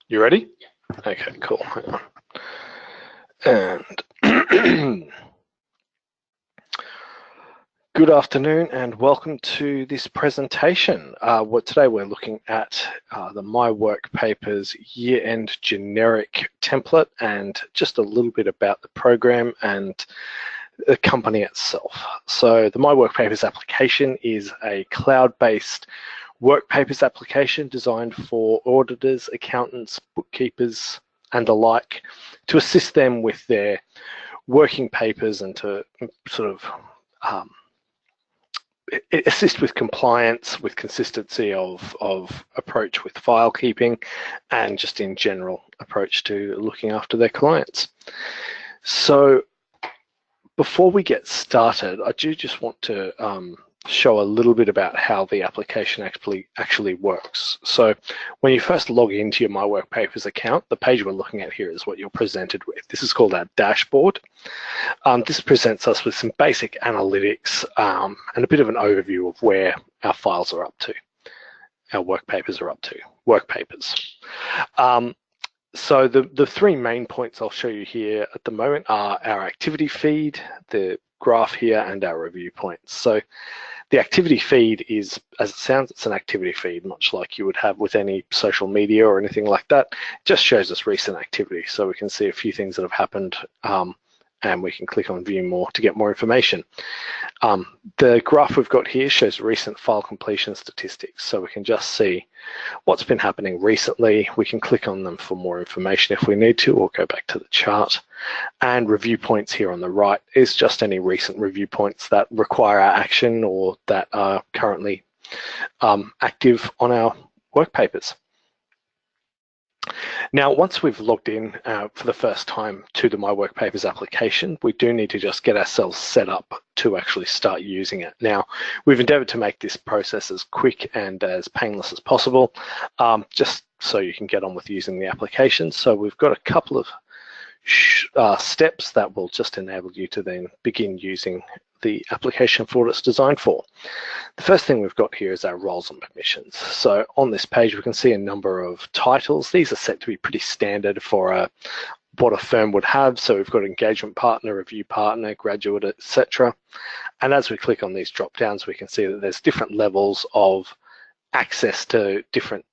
You ready? Yeah. Okay, cool. Hang on. And good afternoon and welcome to this presentation. Today we're looking at the My Work Papers year-end generic template and just a little bit about the program and the company itself. So the My Work Papers application is a cloud-based work papers application designed for auditors, accountants, bookkeepers and the like to assist them with their working papers and to sort of assist with compliance, with consistency of approach with file keeping and just in general approach to looking after their clients. So before we get started, I do just want to show a little bit about how the application actually works. So when you first log into your My Work Papers account, the page we're looking at here is what you're presented with. This is called our dashboard. This presents us with some basic analytics and a bit of an overview of where our files are up to, our work papers are up to, work papers. So the three main points I'll show you here at the moment are our activity feed, the graph here, and our review points. So the activity feed is, as it sounds, it's an activity feed, much like you would have with any social media or anything like that. It just shows us recent activity, so we can see a few things that have happened and we can click on view more to get more information. The graph we've got here shows recent file completion statistics, so we can just see what's been happening recently. We can click on them for more information if we need to, or go back to the chart. And review points here on the right is just any recent review points that require our action or that are currently active on our work papers. Now, once we've logged in for the first time to the My Work Papers application, we do need to just get ourselves set up to actually start using it. Now, we've endeavored to make this process as quick and as painless as possible, just so you can get on with using the application. So we've got a couple of steps that will just enable you to then begin using the application for what it's designed for. The first thing we've got here is our roles and permissions. So on this page we can see a number of titles. These are set to be pretty standard for what a firm would have. So we've got engagement partner, review partner, graduate, etc. And as we click on these drop downs, we can see that there's different levels of access to different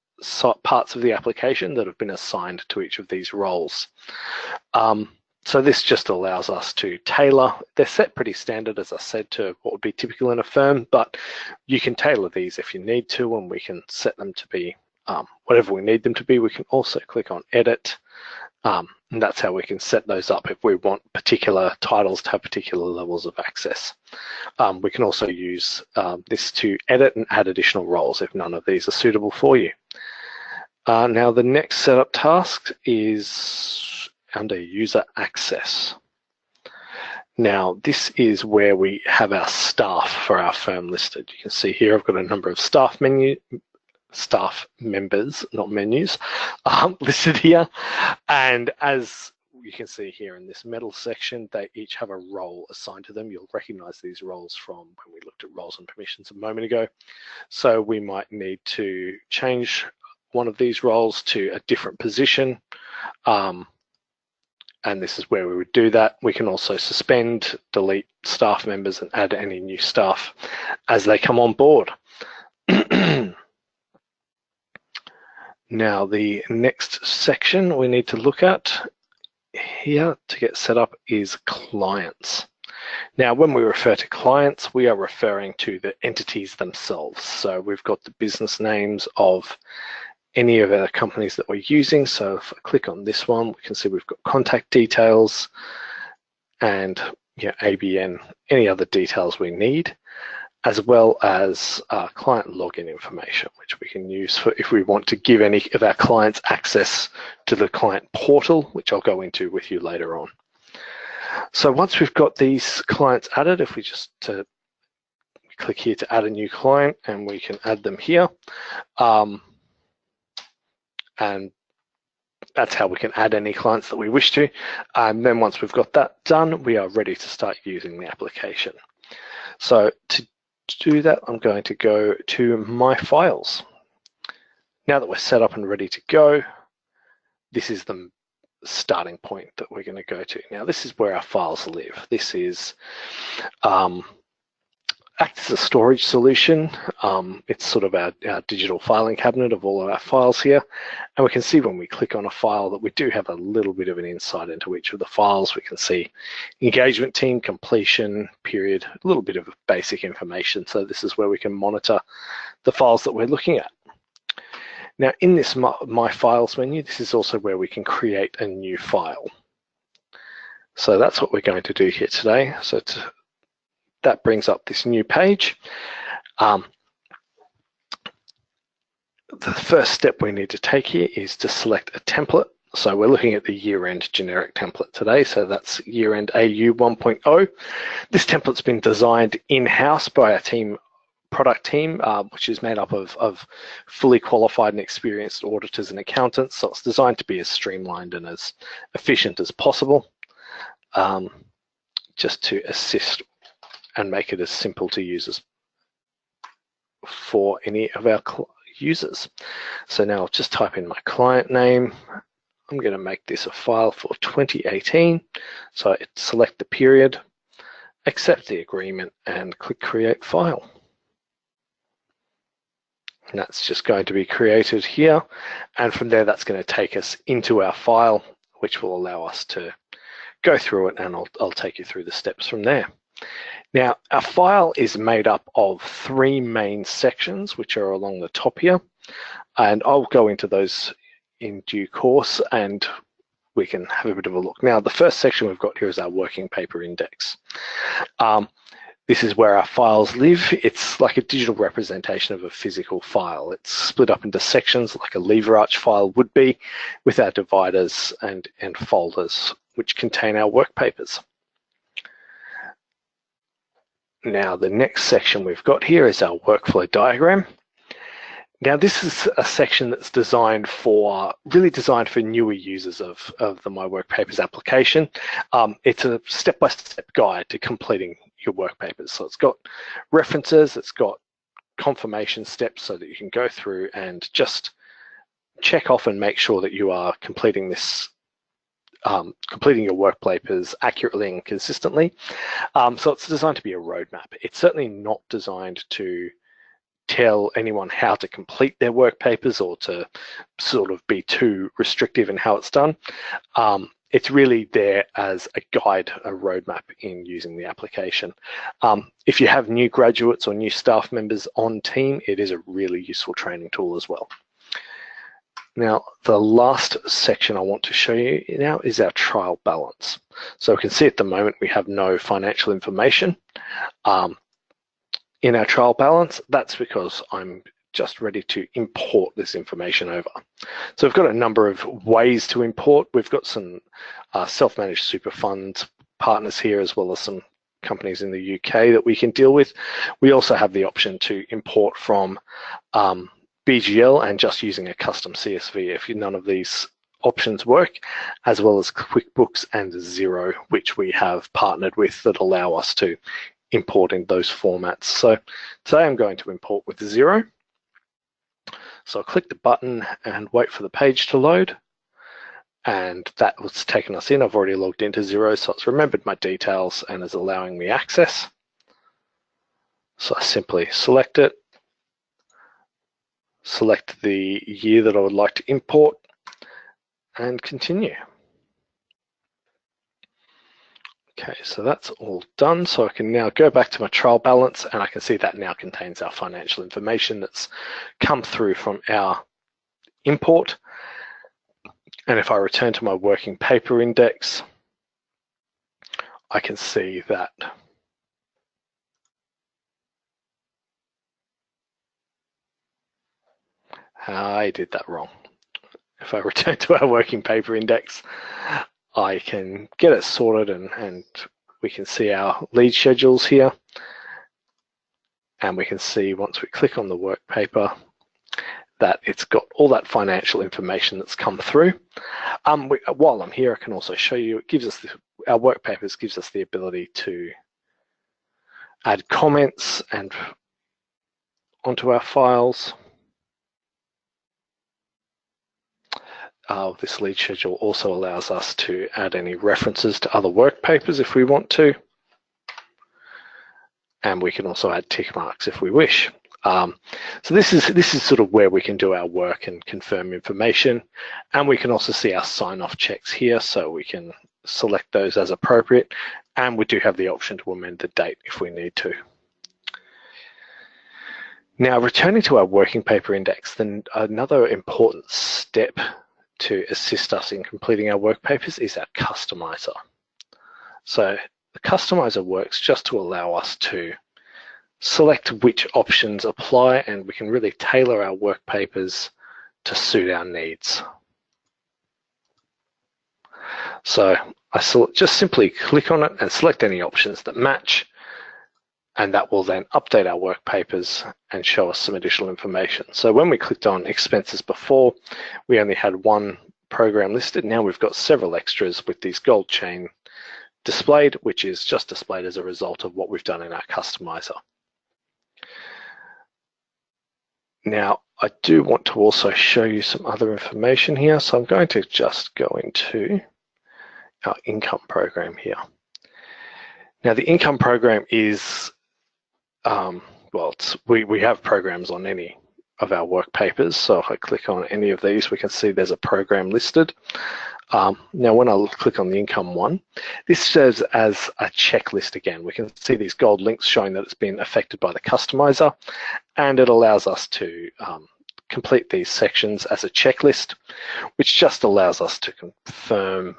parts of the application that have been assigned to each of these roles. So this just allows us to tailor. They're set pretty standard, as I said, to what would be typical in a firm, but you can tailor these if you need to, and we can set them to be whatever we need them to be. We can also click on edit, and that's how we can set those up if we want particular titles to have particular levels of access. We can also use this to edit and add additional roles if none of these are suitable for you. Now the next setup task is under user access. Now this is where we have our staff for our firm listed. You can see here I've got a number of staff members, not menus, listed here. And as you can see here in this middle section, they each have a role assigned to them. You'll recognize these roles from when we looked at roles and permissions a moment ago. So we might need to change one of these roles to a different position. And this is where we would do that. We can also suspend, delete staff members and add any new staff as they come on board. Now, the next section we need to look at here to get set up is clients. Now, when we refer to clients, we are referring to the entities themselves. So we've got the business names of any of our companies that we're using. So if I click on this one, we can see we've got contact details and ABN, any other details we need, as well as client login information, which we can use for if we want to give any of our clients access to the client portal, which I'll go into with you later on. So once we've got these clients added, if we just click here to add a new client, and we can add them here. And that's how we can add any clients that we wish to. And then once we've got that done, we are ready to start using the application. So to do that, I'm going to go to My Files. Now that we're set up and ready to go, this is the starting point that we're going to go to. Now, this is where our files live. This is acts as a storage solution. It's sort of our digital filing cabinet of all of our files here. And we can see when we click on a file that we do have a little bit of an insight into each of the files. We can see engagement team, completion, period, a little bit of basic information. So this is where we can monitor the files that we're looking at. Now, in this My Files menu, this is also where we can create a new file. So that's what we're going to do here today. So that brings up this new page. The first step we need to take here is to select a template. So we're looking at the year-end generic template today. So that's year-end AU 1.0. This template's been designed in-house by our product team, which is made up of fully qualified and experienced auditors and accountants. So it's designed to be as streamlined and as efficient as possible, just to assist and make it as simple to use as for any of our users. So now I'll just type in my client name. I'm going to make this a file for 2018. So I select the period, accept the agreement, and click Create File. And that's just going to be created here. And from there, that's going to take us into our file, which will allow us to go through it, and I'll take you through the steps from there. Now, our file is made up of 3 main sections, which are along the top here. And I'll go into those in due course, and we can have a bit of a look. Now, the first section we've got here is our working paper index. This is where our files live. It's like a digital representation of a physical file. It's split up into sections like a lever arch file would be, with our dividers and folders, which contain our work papers. Now, the next section we've got here is our workflow diagram. Now, this is a section that's really designed for newer users of the My Work Papers application. It's a step-by-step guide to completing your work papers. So it's got references, it's got confirmation steps so that you can go through and just check off and make sure that you are completing this, completing your work papers accurately and consistently. So it's designed to be a roadmap. It's certainly not designed to tell anyone how to complete their work papers or to sort of be too restrictive in how it's done. It's really there as a guide, a roadmap in using the application. If you have new graduates or new staff members on team, it is a really useful training tool as well. Now, the last section I want to show you now is our trial balance. So we can see at the moment we have no financial information in our trial balance. That's because I'm just ready to import this information over. So we've got a number of ways to import. We've got some self-managed super fund partners here, as well as some companies in the UK that we can deal with. We also have the option to import from BGL and just using a custom CSV if none of these options work, as well as QuickBooks and Xero, which we have partnered with that allow us to import in those formats. So today I'm going to import with Xero. So I'll click the button and wait for the page to load. And that was taken us in. I've already logged into Xero, so it's remembered my details and is allowing me access. So I simply select it, select the year that I would like to import, and continue. Okay, so that's all done. So I can now go back to my trial balance, and I can see that now contains our financial information that's come through from our import. And if I return to my working paper index, I can see that I did that wrong. If I return to our working paper index, I can get it sorted, and we can see our lead schedules here. And we can see once we click on the work paper that it's got all that financial information that's come through. While I'm here, I can also show you, it gives us our work papers gives us the ability to add comments and onto our files. this lead schedule also allows us to add any references to other work papers if we want to. And we can also add tick marks if we wish. So this is sort of where we can do our work and confirm information. And we can also see our sign-off checks here, so we can select those as appropriate. And we do have the option to amend the date if we need to. Now, returning to our working paper index, then another important step to assist us in completing our work papers is our customizer. So the customizer works just to allow us to select which options apply, and we can really tailor our work papers to suit our needs. So I just simply click on it and select any options that match, and that will then update our work papers and show us some additional information. So when we clicked on expenses before, we only had one program listed. Now we've got several extras with these gold chain displayed, which is just displayed as a result of what we've done in our customizer. Now, I do want to also show you some other information here. So I'm going to just go into our income program here. Now, the income program is, we have programs on any of our work papers. So if I click on any of these, we can see there's a program listed. Now, when I click on the income one, this serves as a checklist again. We can see these gold links showing that it's been affected by the customizer, and it allows us to complete these sections as a checklist, which just allows us to confirm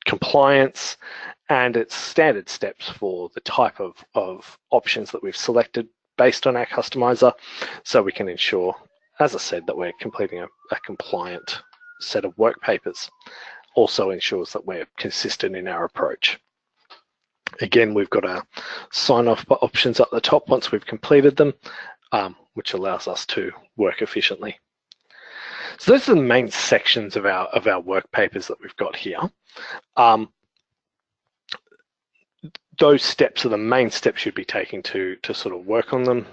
compliance and its standard steps for the type of options that we've selected based on our customizer, so we can ensure, as I said, that we're completing a compliant set of work papers. Also ensures that we're consistent in our approach. Again, we've got our sign-off options at the top once we've completed them, which allows us to work efficiently. So those are the main sections of our work papers that we've got here. Those steps are the main steps you'd be taking to sort of work on them.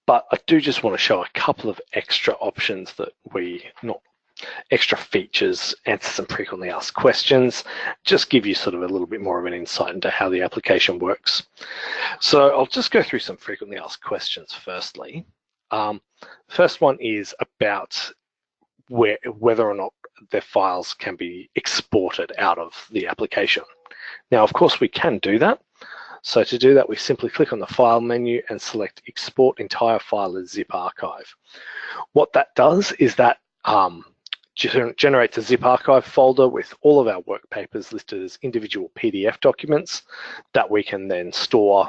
But I do just want to show a couple of extra options that extra features, answer some frequently asked questions, just give you sort of a little bit more of an insight into how the application works. So I'll just go through some frequently asked questions firstly. First one is about whether or not their files can be exported out of the application. Now, of course, we can do that. So to do that, we simply click on the File menu and select Export Entire File as Zip Archive. What that does is that generates a zip archive folder with all of our work papers listed as individual PDF documents that we can then store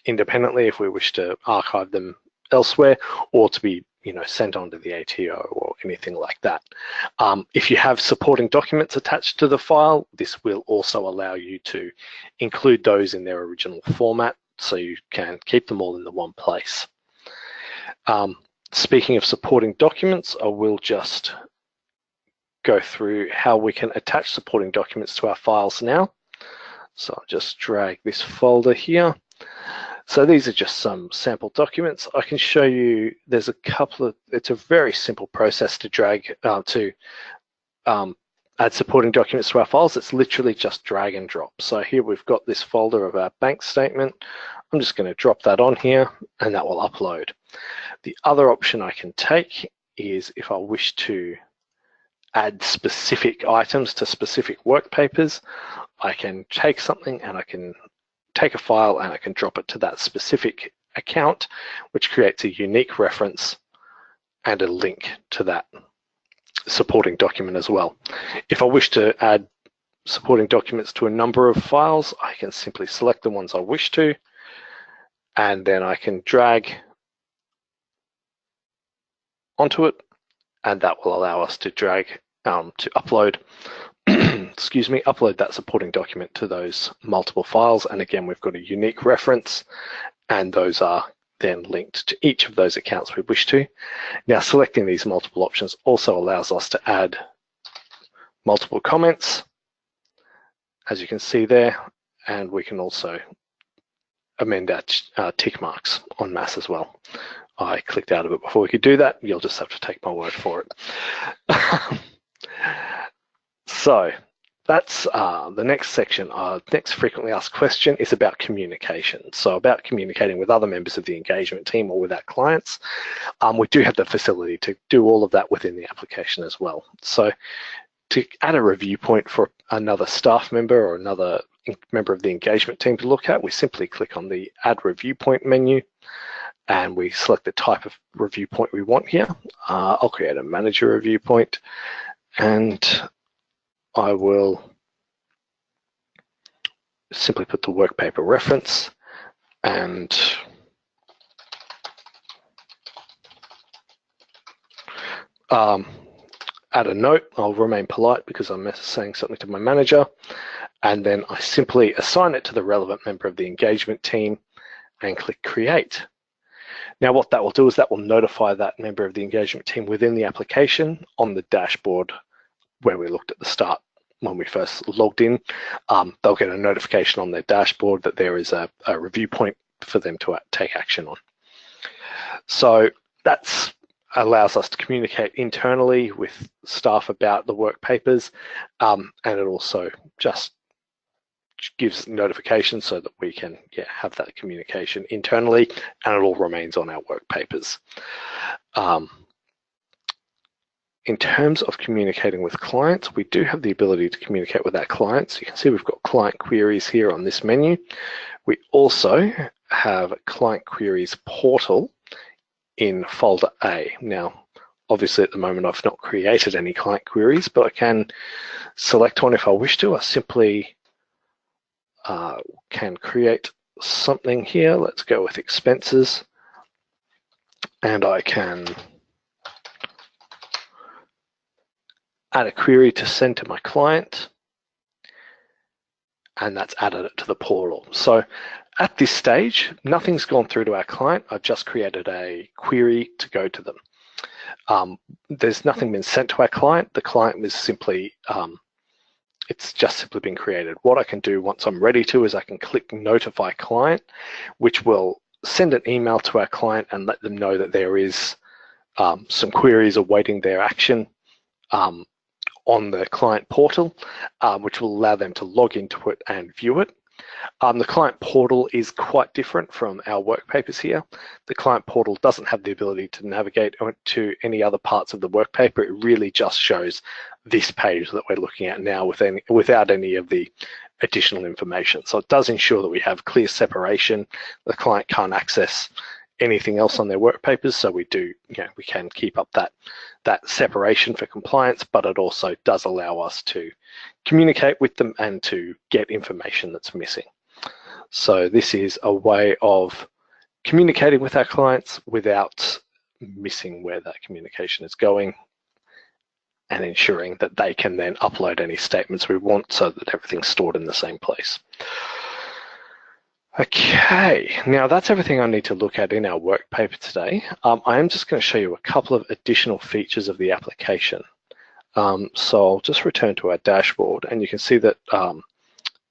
independently if we wish to archive them elsewhere, or to be sent on to the ATO or anything like that. If you have supporting documents attached to the file, this will also allow you to include those in their original format, so you can keep them all in the one place. Speaking of supporting documents, I will just go through how we can attach supporting documents to our files now. So I'll just drag this folder here. So these are just some sample documents. I can show you, there's a couple of, it's a very simple process to drag, add supporting documents to our files. It's literally just drag and drop. So here we've got this folder of our bank statement. I'm just going to drop that on here and that will upload. The other option I can take is if I wish to add specific items to specific work papers, I can take something and I can take a file and I can drop it to that specific account, which creates a unique reference and a link to that supporting document as well. If I wish to add supporting documents to a number of files, I can simply select the ones I wish to, and then I can drag onto it, and that will allow us to drag to upload excuse me, upload that supporting document to those multiple files. And again, we've got a unique reference, and those are then linked to each of those accounts we wish to. Now, selecting these multiple options also allows us to add multiple comments, as you can see there, and we can also amend our tick marks en masse as well. I clicked out of it before we could do that. You'll just have to take my word for it. So that's the next section. Next frequently asked question is about communication. So about communicating with other members of the engagement team or with our clients. We do have the facility to do all of that within the application as well. So to add a review point for another staff member or another member of the engagement team to look at, we simply click on the Add Review Point menu and we select the type of review point we want here. I'll create a manager review point and I will simply put the work paper reference and add a note. I'll remain polite because I'm saying something to my manager, and then I simply assign it to the relevant member of the engagement team and click create. Now what that will do is that will notify that member of the engagement team within the application on the dashboard where we looked at the start when we first logged in. They'll get a notification on their dashboard that there is a review point for them to take action on. So that's allows us to communicate internally with staff about the work papers, and it also just gives notifications so that we can have that communication internally, and it all remains on our work papers. In terms of communicating with clients, we do have the ability to communicate with our clients. You can see we've got client queries here on this menu. We also have client queries portal in folder A. Now, obviously at the moment I've not created any client queries, but I can select one if I wish to. I simply can create something here. Let's go with expenses, and I can add a query to send to my client, and that's added it to the portal. So at this stage, nothing's gone through to our client. I've just created a query to go to them. There's nothing been sent to our client. The client is simply, it's just simply been created. What I can do once I'm ready to is I can click notify client, which will send an email to our client and let them know that there is some queries awaiting their action on the client portal, which will allow them to log into it and view it. The client portal is quite different from our work papers here. The client portal doesn't have the ability to navigate to any other parts of the work paper. It really just shows this page that we're looking at now without any of the additional information. So it does ensure that we have clear separation. The client can't access anything else on their work papers, so we can keep up that separation for compliance, but it also does allow us to communicate with them and to get information that's missing. So this is a way of communicating with our clients without missing where that communication is going, and ensuring that they can then upload any statements we want so that everything's stored in the same place. Okay, now that's everything I need to look at in our work paper today. I am just going to show you a couple of additional features of the application. So I'll just return to our dashboard, and you can see that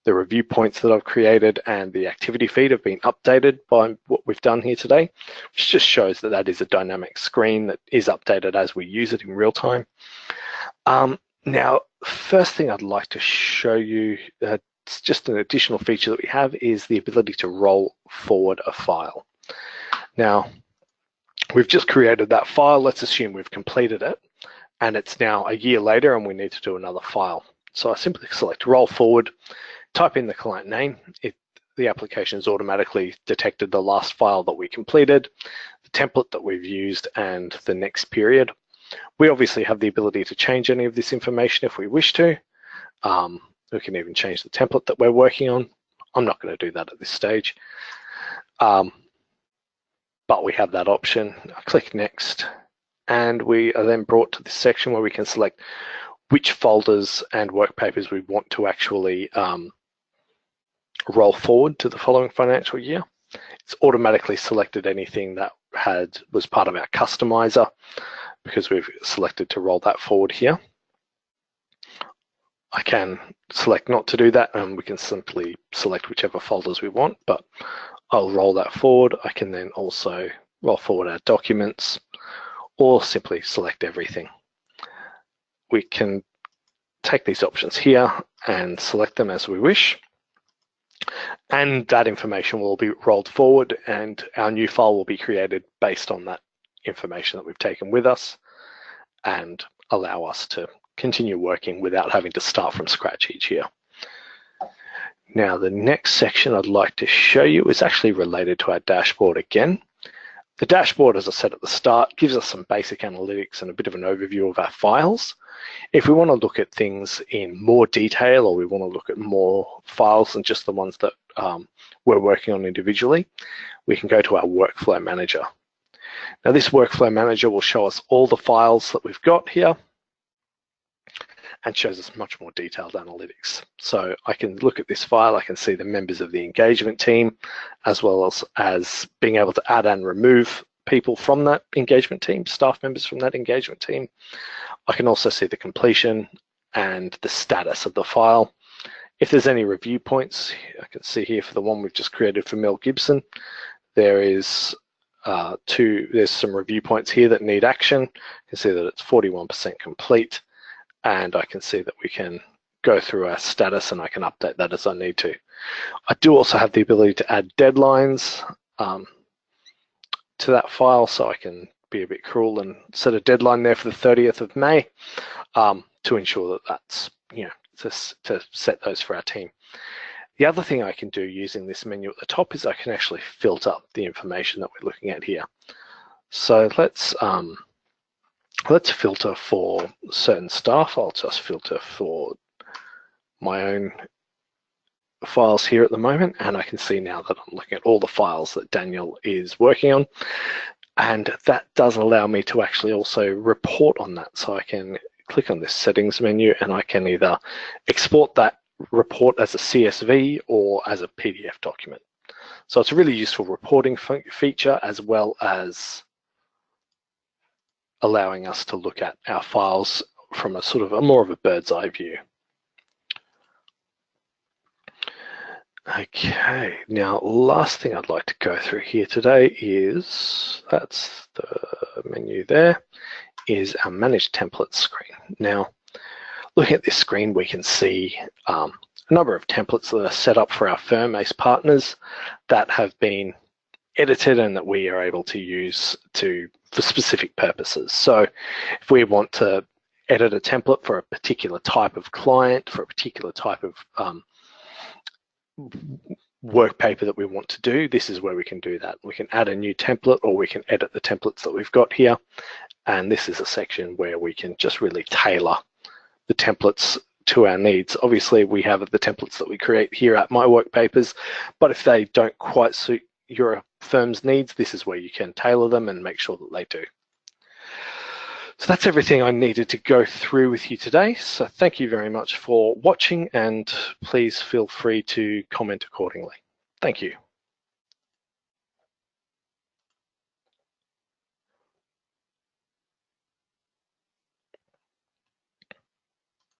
the review points that I've created and the activity feed have been updated by what we've done here today, which just shows that that is a dynamic screen that is updated as we use it in real time. Now, first thing I'd like to show you, it's just an additional feature that we have, is the ability to roll forward a file. Now, we've just created that file. Let's assume we've completed it, and it's now a year later and we need to do another file. So I simply select roll forward, type in the client name. The application has automatically detected the last file that we completed, the template that we've used, and the next period. We obviously have the ability to change any of this information if we wish to. We can even change the template that we're working on. I'm not going to do that at this stage, but we have that option. I click next, and we are then brought to this section where we can select which folders and work papers we want to actually roll forward to the following financial year. It's automatically selected anything that was part of our customizer because we've selected to roll that forward here. I can select not to do that, and we can simply select whichever folders we want, but I'll roll that forward. I can then also roll forward our documents or simply select everything. We can take these options here and select them as we wish. And that information will be rolled forward and our new file will be created based on that information that we've taken with us and allow us to continue working without having to start from scratch each year. Now, the next section I'd like to show you is actually related to our dashboard again. The dashboard, as I said at the start, gives us some basic analytics and a bit of an overview of our files. If we want to look at things in more detail, or we want to look at more files than just the ones that we're working on individually, we can go to our Workflow Manager. Now, this Workflow Manager will show us all the files that we've got here and shows us much more detailed analytics. So I can look at this file, I can see the members of the engagement team, as well as being able to add and remove people from that engagement team, staff members from that engagement team. I can also see the completion and the status of the file. If there's any review points, I can see here for the one we've just created for Mel Gibson, there's some review points here that need action. You can see that it's 41% complete, and I can see that we can go through our status and I can update that as I need to. I do also have the ability to add deadlines to that file, so I can be a bit cruel and set a deadline there for the 30th of May to ensure that that's, to set those for our team. The other thing I can do using this menu at the top is I can actually filter the information that we're looking at here. So let's filter for certain staff. I'll just filter for my own files here at the moment, and I can see now that I'm looking at all the files that Daniel is working on, and that does allow me to actually also report on that. So I can click on this settings menu and I can either export that report as a CSV or as a PDF document. So it's a really useful reporting feature, as well as allowing us to look at our files from a sort of more of a bird's eye view. Okay, now last thing I'd like to go through here today is, that's the menu there, is our Manage Templates screen. Now, looking at this screen, we can see a number of templates that are set up for our firm ACE partners that have been edited and that we are able to use for specific purposes. So if we want to edit a template for a particular type of client, for a particular type of work paper that we want to do, this is where we can do that. We can add a new template, or we can edit the templates that we've got here. And this is a section where we can just really tailor the templates to our needs. Obviously, we have the templates that we create here at My Work Papers, but if they don't quite suit your firm's needs, this is where you can tailor them and make sure that they do. So that's everything I needed to go through with you today. So thank you very much for watching, and please feel free to comment accordingly. Thank you.